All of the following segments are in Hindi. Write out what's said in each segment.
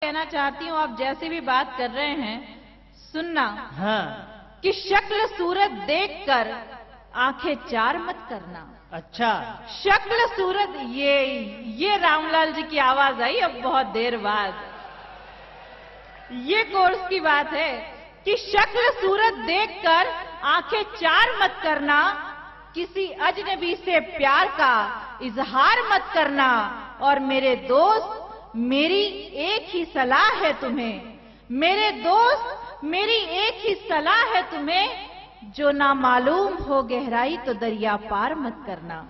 कहना चाहती हूँ, आप जैसी भी बात कर रहे हैं सुनना। हाँ। कि शक्ल सूरत देखकर आंखें चार मत करना। अच्छा, शक्ल सूरत, ये रामलाल जी की आवाज आई अब बहुत देर बाद। ये कोर्स की बात है कि शक्ल सूरत देखकर आंखें चार मत करना, किसी अजनबी से प्यार का इजहार मत करना। और मेरे दोस्त, मेरी एक ही सलाह है तुम्हें, मेरे दोस्त मेरी एक ही सलाह है तुम्हें, जो ना मालूम हो गहराई तो दरिया पार मत करना।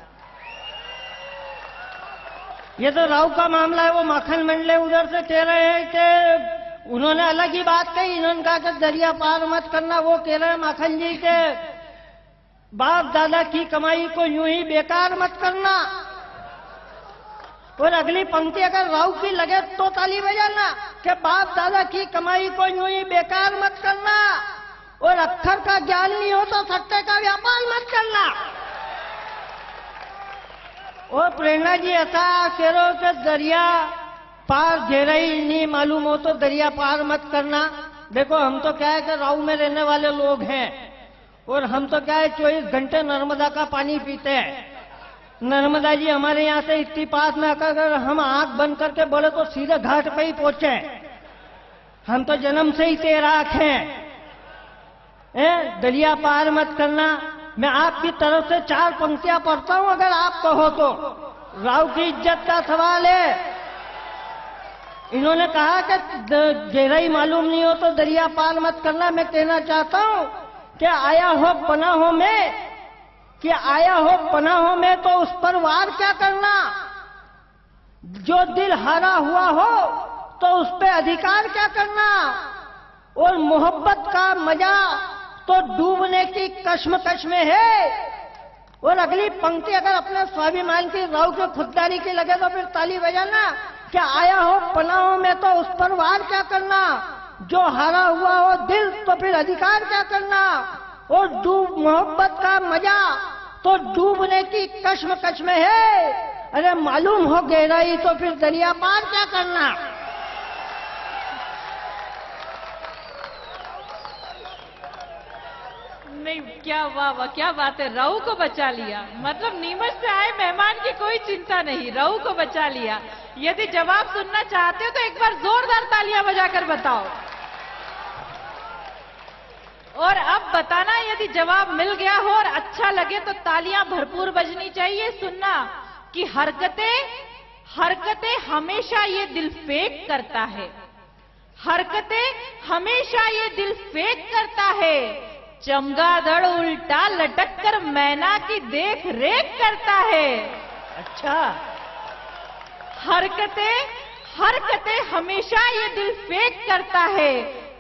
ये तो राव का मामला है। वो माखन मंडले उधर से कह रहे हैं कि उन्होंने अलग ही बात कही। इन्होंने कहा कि दरिया पार मत करना। वो कह रहे हैं माखन जी के बाप दादा की कमाई को यूं ही बेकार मत करना। और अगली पंक्ति अगर राव की लगे तो ताली बजाना कि बाप दादा की कमाई को यूं ही बेकार मत करना, और अक्षर का ज्ञान नहीं हो तो सट्टे का व्यापार मत करना। और प्रेरणा जी ऐसा कह रहे हो कि दरिया पार गहराई नहीं मालूम हो तो दरिया पार मत करना। देखो, हम तो क्या है कि राव में रहने वाले लोग हैं, और हम तो क्या है 24 घंटे नर्मदा का पानी पीते हैं। नर्मदा जी हमारे यहाँ से इतनी पास में आकर अगर हम आंख बंद करके बोले तो सीधे घाट पे ही पहुंचे। हम तो जन्म से ही तैराक हैं। दरिया पार मत करना। मैं आपकी तरफ से 4 पंक्तियां पढ़ता हूं, अगर आप कहो तो। राव की इज्जत का सवाल है। इन्होंने कहा कि गहराई मालूम नहीं हो तो दरिया पार मत करना। मैं कहना चाहता हूं कि आया हो पनाहों में, कि आया हो पनाहों में तो उस पर वार क्या करना। जो दिल हारा हुआ हो तो उस पे अधिकार क्या करना। और मोहब्बत का मजा तो डूबने की कश्मकश में है। और अगली पंक्ति अगर अपने स्वाभिमान की, राव की खुददारी की लगे तो फिर ताली बजाना। क्या आया हो पनाहों में तो उस पर वार क्या करना। जो हारा हुआ हो दिल तो फिर अधिकार क्या करना। और मोहब्बत का मजा तो डूबने की कश्मकश में है। अरे मालूम हो गहराई तो फिर दरिया पार क्या करना। नहीं, क्या वाह वाह, क्या बात है। राहु को बचा लिया, मतलब नीमच से आए मेहमान की कोई चिंता नहीं, राहु को बचा लिया। यदि जवाब सुनना चाहते हो तो एक बार जोरदार तालियां बजाकर बताओ। और अब बताना, यदि जवाब मिल गया हो और अच्छा लगे तो तालियां भरपूर बजनी चाहिए। सुनना कि हरकतें हमेशा ये दिल फेक करता है, हरकतें हमेशा ये दिल फेक करता है। चमगादड़ उल्टा लटक कर मैना की देख रेख करता है। अच्छा, हरकतें हमेशा ये दिल फेक करता है।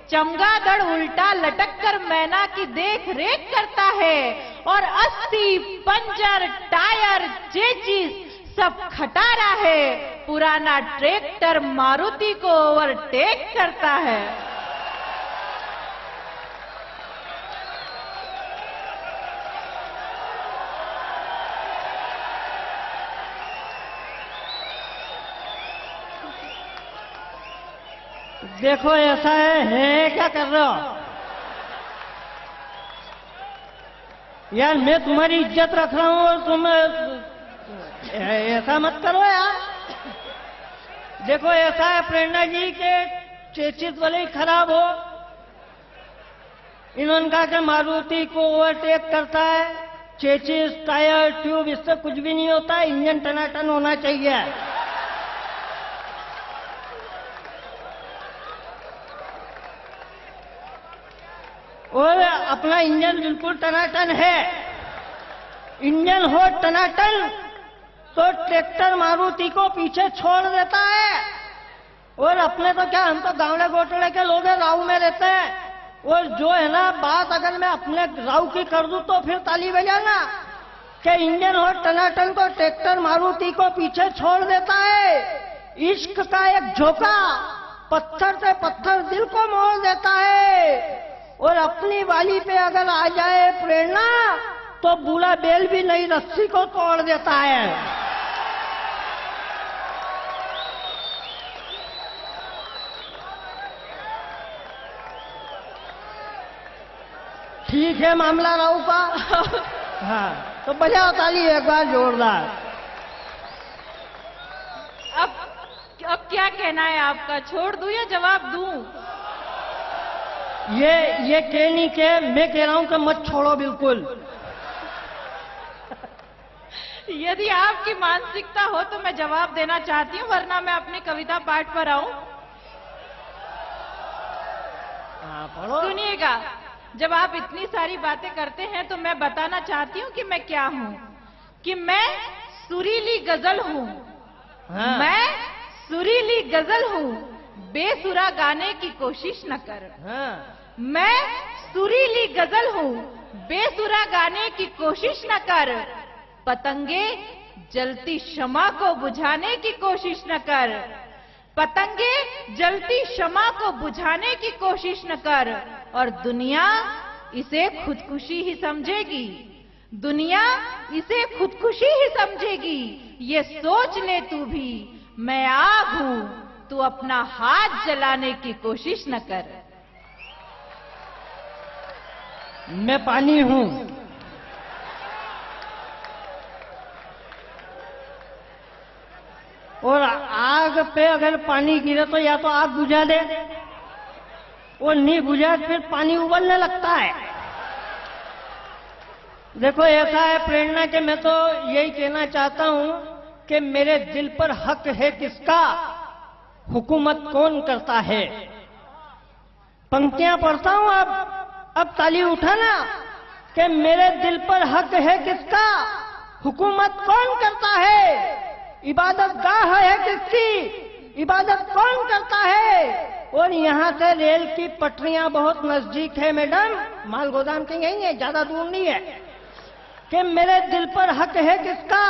चमगादड़ उल्टा लटक कर मैना की देख रेख करता है। और अस्सी पंजर टायर चेचिस सब खटारा है। पुराना ट्रैक्टर मारुति को ओवरटेक करता है। देखो ऐसा है क्या कर रहे हो यार। मैं तुम्हारी इज्जत रख रहा हूं और तुम ऐसा मत करो यार। देखो ऐसा है प्रेरणा जी के चेचिस वाले ही खराब हो। इन्होंने कहा कि मारुति को ओवरटेक करता है। चेचिस टायर ट्यूब इससे कुछ भी नहीं होता, इंजन टनाटन होना चाहिए। और अपना इंजन बिल्कुल टनाटन है। इंजन हो टनाटन तो ट्रैक्टर मारुति को पीछे छोड़ देता है। और अपने तो क्या, हम तो गांवड़े गोटड़े के लोग हैं, राव में रहते हैं। और जो है ना बात, अगर मैं अपने राव की कर दूं तो फिर ताली बजाना कि इंजन हो टनाटन तो ट्रैक्टर मारुति को पीछे छोड़ देता है। इश्क का एक झोंका पत्थर से पत्थर दिल को मोड़ देता है। और अपनी वाली पे अगर आ जाए प्रेरणा तो बूढ़ा बेल भी नई रस्सी को तोड़ देता है। ठीक है मामला राव का। हाँ, तो बजाओ ताली एक बार जोरदार। अब क्या कहना है आपका, छोड़ दूं या जवाब दूं? ये कह नहीं के, मैं कह रहा हूं कि मत छोड़ो बिल्कुल। यदि आपकी मानसिकता हो तो मैं जवाब देना चाहती हूँ, वरना मैं अपनी कविता पाठ पर आऊं। हाँ, पढ़ो। सुनिएगा, जब आप इतनी सारी बातें करते हैं तो मैं बताना चाहती हूँ कि मैं क्या हूँ, कि मैं सुरीली गजल हूँ। हाँ। मैं सुरीली गजल हूँ, बेसुरा गाने की कोशिश न कर। हाँ। मैं सुरीली गजल हूँ, बेसुरा गाने की कोशिश न कर। पतंगे जलती शमा को बुझाने की कोशिश न कर। पतंगे जलती शमा को बुझाने की कोशिश न कर। और दुनिया इसे खुदकुशी ही समझेगी। दुनिया इसे खुदकुशी ही समझेगी। ये सोच ले तू भी, मैं आग हूं, तू अपना हाथ जलाने की कोशिश न कर। मैं पानी हूं। और आग पे अगर पानी गिरे तो या तो आग बुझा दे, और नहीं बुझा फिर पानी उबलने लगता है। देखो ऐसा है प्रेरणा कि मैं तो यही कहना चाहता हूं कि मेरे दिल पर हक है किसका, हुकूमत कौन करता है। पंक्तियां पढ़ता हूं, अब ताली उठाना कि मेरे दिल पर हक है किसका, हुकूमत कौन करता है। इबादत गाह है किसकी, इबादत कौन करता है। और यहां से रेल की पटरियां बहुत नजदीक है मैडम, माल गोदाम के यही है, ज्यादा दूर नहीं है। कि मेरे दिल पर हक है किसका,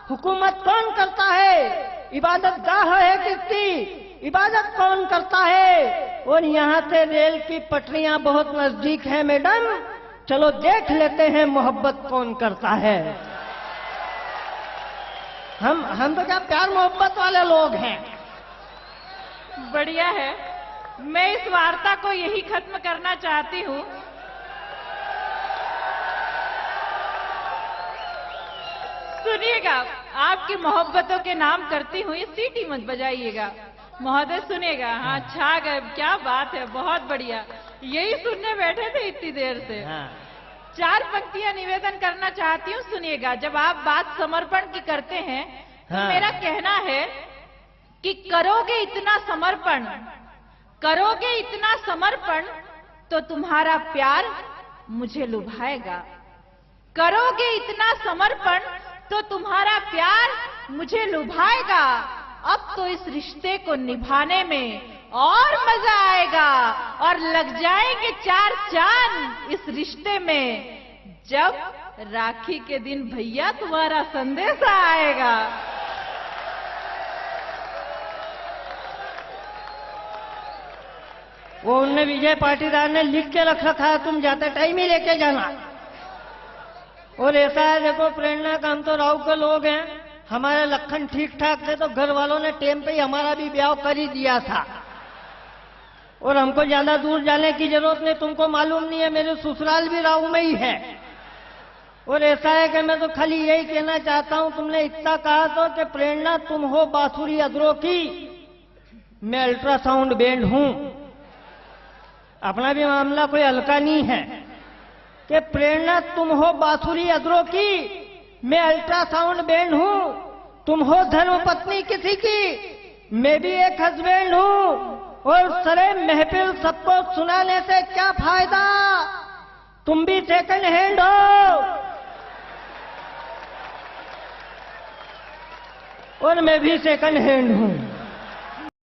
हुकूमत कौन करता है। इबादत गाह है किसकी, इबादत कौन करता है। और यहां से रेल की पटरियां बहुत नजदीक है मैडम, चलो देख लेते हैं मोहब्बत कौन करता है। हम तो क्या प्यार मोहब्बत वाले लोग हैं। बढ़िया है, मैं इस वार्ता को यही खत्म करना चाहती हूँ। सुनिएगा, आपकी मोहब्बतों के नाम करती हुई सीटी मत बजाइएगा। महोदय सुनिएगा, हाँ छा गए, क्या बात है, बहुत बढ़िया। यही सुनने बैठे थे इतनी देर से। हाँ। 4 पंक्तियां निवेदन करना चाहती हूँ, सुनिएगा। जब आप बात समर्पण की करते हैं तो हाँ। मेरा कहना है कि करोगे इतना समर्पण, करोगे इतना समर्पण तो तुम्हारा प्यार मुझे लुभाएगा। करोगे इतना समर्पण तो तुम्हारा प्यार मुझे लुभाएगा। अब तो इस रिश्ते को निभाने में और मजा आएगा, और लग जाएंगे 4 चांद इस रिश्ते में, जब राखी के दिन भैया तुम्हारा संदेशा आएगा। वो उनने विजय पाटीदार ने लिख के रख रखा है, तुम जाते टाइम ही लेके जाना। और ऐसा है, देखो प्रेरणा का हम तो राव के लोग हैं, हमारे लखन ठीक ठाक थे तो घर वालों ने टेम पे ही हमारा भी ब्याह कर ही दिया था। और हमको ज्यादा दूर जाने की जरूरत नहीं, तुमको मालूम नहीं है मेरे ससुराल भी राव में ही है। और ऐसा है कि मैं तो खाली यही कहना चाहता हूं, तुमने इतना कहा तो कि प्रेरणा तुम हो बांसुरी अदरों की, मैं अल्ट्रासाउंड बैंड हूं। अपना भी मामला कोई हल्का नहीं है कि प्रेरणा तुम हो बांसुरी अदरों की, मैं अल्ट्रासाउंड बैंड हूं। तुम हो धर्म पत्नी किसी की, मैं भी एक हस्बैंड हूं। और सरे महफिल सबको सुनाने से क्या फायदा, तुम भी सेकंड हैंड हो और मैं भी सेकंड हैंड हूं।